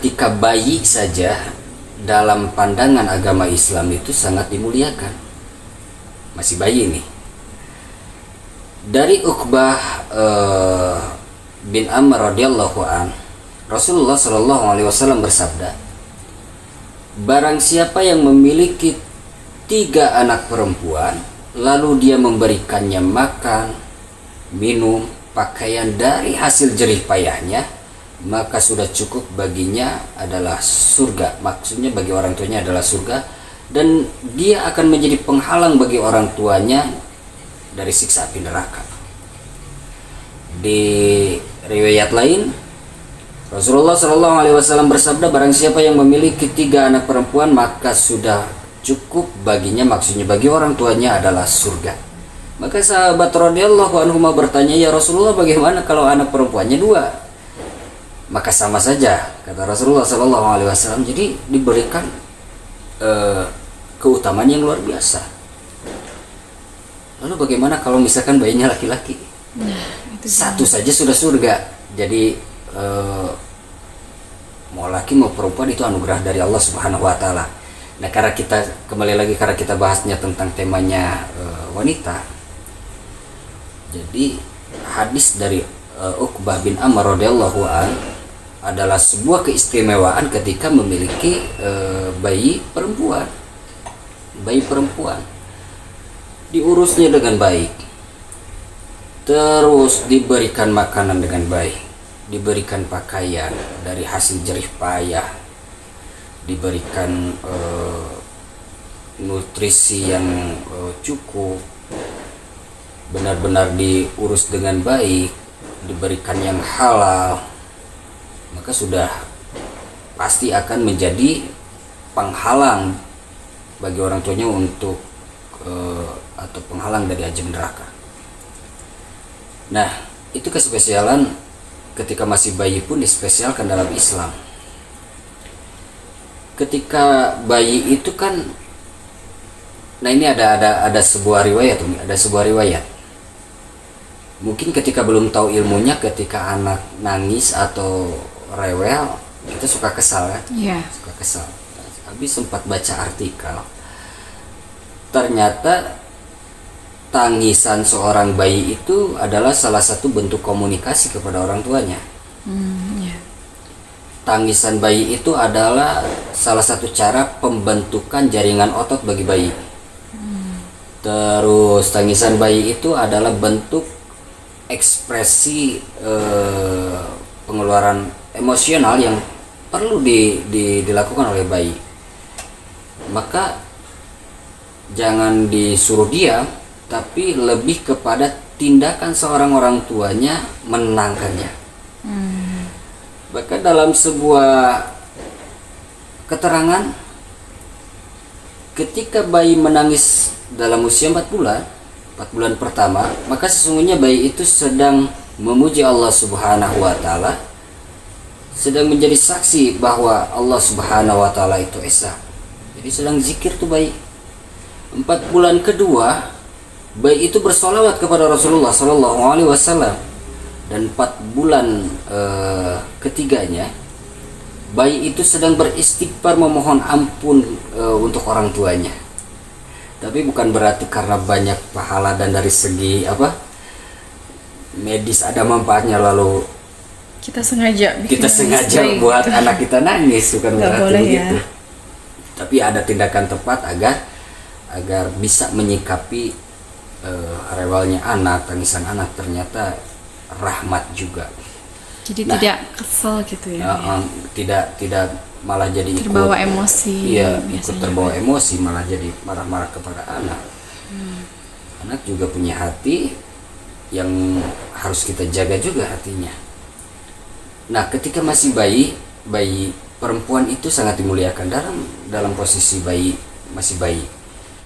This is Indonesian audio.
ketika bayi saja dalam pandangan agama Islam itu sangat dimuliakan. Masih bayi nih. Dari Uqbah bin Amr radhiyallahu an, Rasulullah shallallahu alaihi wasallam bersabda, barang siapa yang memiliki 3 anak perempuan, lalu dia memberikannya makan, minum, pakaian dari hasil jerih payahnya, maka sudah cukup baginya adalah surga. Maksudnya bagi orang tuanya adalah surga, dan dia akan menjadi penghalang bagi orang tuanya dari siksa api neraka. Di riwayat lain, Rasulullah Shallallahu Alaihi Wasallam bersabda, barang siapa yang memiliki 3 anak perempuan, maka sudah cukup baginya, maksudnya bagi orang tuanya adalah surga. Maka sahabat radhiyallahu anhu bertanya, ya Rasulullah, bagaimana kalau anak perempuannya 2? Maka sama saja, kata Rasulullah Shallallahu Alaihi Wasallam. Jadi diberikan keutamaan yang luar biasa. Lalu bagaimana kalau misalkan bayinya laki-laki? Itu Satu saja sudah surga. Jadi mau laki mau perempuan itu anugerah dari Allah Subhanahu wa taala. Nah, karena kita kembali lagi karena kita bahasnya tentang temanya wanita. Jadi hadis dari Uqbah bin Amr radhiyallahu an adalah sebuah keistimewaan ketika memiliki bayi perempuan. Bayi perempuan diurusnya dengan baik, terus diberikan makanan dengan baik, diberikan pakaian dari hasil jerih payah, diberikan nutrisi yang cukup, benar-benar diurus dengan baik, diberikan yang halal, maka sudah pasti akan menjadi penghalang bagi orang tuanya untuk atau penghalang dari api neraka. Nah, itu kespesialan ketika masih bayi pun dispesialkan dalam Islam. Ketika bayi itu kan, nah ini ada sebuah riwayat. Mungkin ketika belum tahu ilmunya, ketika anak nangis atau rewel, kita suka kesal kan? Iya. Suka kesal. Habis sempat baca artikel, ternyata tangisan seorang bayi itu adalah salah satu bentuk komunikasi kepada orang tuanya. Iya. Tangisan bayi itu adalah salah satu cara pembentukan jaringan otot bagi bayi. Terus tangisan bayi itu adalah bentuk ekspresi pengeluaran emosional yang perlu dilakukan oleh bayi. Maka jangan disuruh diam, tapi lebih kepada tindakan seorang orang tuanya menenangkannya. Bahkan dalam sebuah keterangan, ketika bayi menangis dalam usia 4 bulan pertama, maka sesungguhnya bayi itu sedang memuji Allah Subhanahu wa taala, sedang menjadi saksi bahwa Allah Subhanahu wa taala itu esa. Jadi sedang zikir tuh bayi. 4 bulan kedua, bayi itu bersolawat kepada Rasulullah Sallallahu Alaihi Wasallam, dan 4 bulan ketiganya, bayi itu sedang beristighfar memohon ampun untuk orang tuanya. Tapi bukan berarti karena banyak pahala dan dari segi medis ada manfaatnya lalu Kita sengaja buat anak kita nangis, bukan Nggak berarti boleh begitu. ya. Tapi ada tindakan tepat agar bisa menyikapi rewelnya anak, tangisan anak, ternyata rahmat juga. Jadi tidak kesel gitu ya. Tidak malah jadi Terbawa emosi. Iya, ikut biasanya. terbawa emosi, malah jadi marah-marah kepada anak. Anak juga punya hati yang harus kita jaga juga hatinya. Nah, ketika masih bayi perempuan itu sangat dimuliakan dalam posisi masih bayi.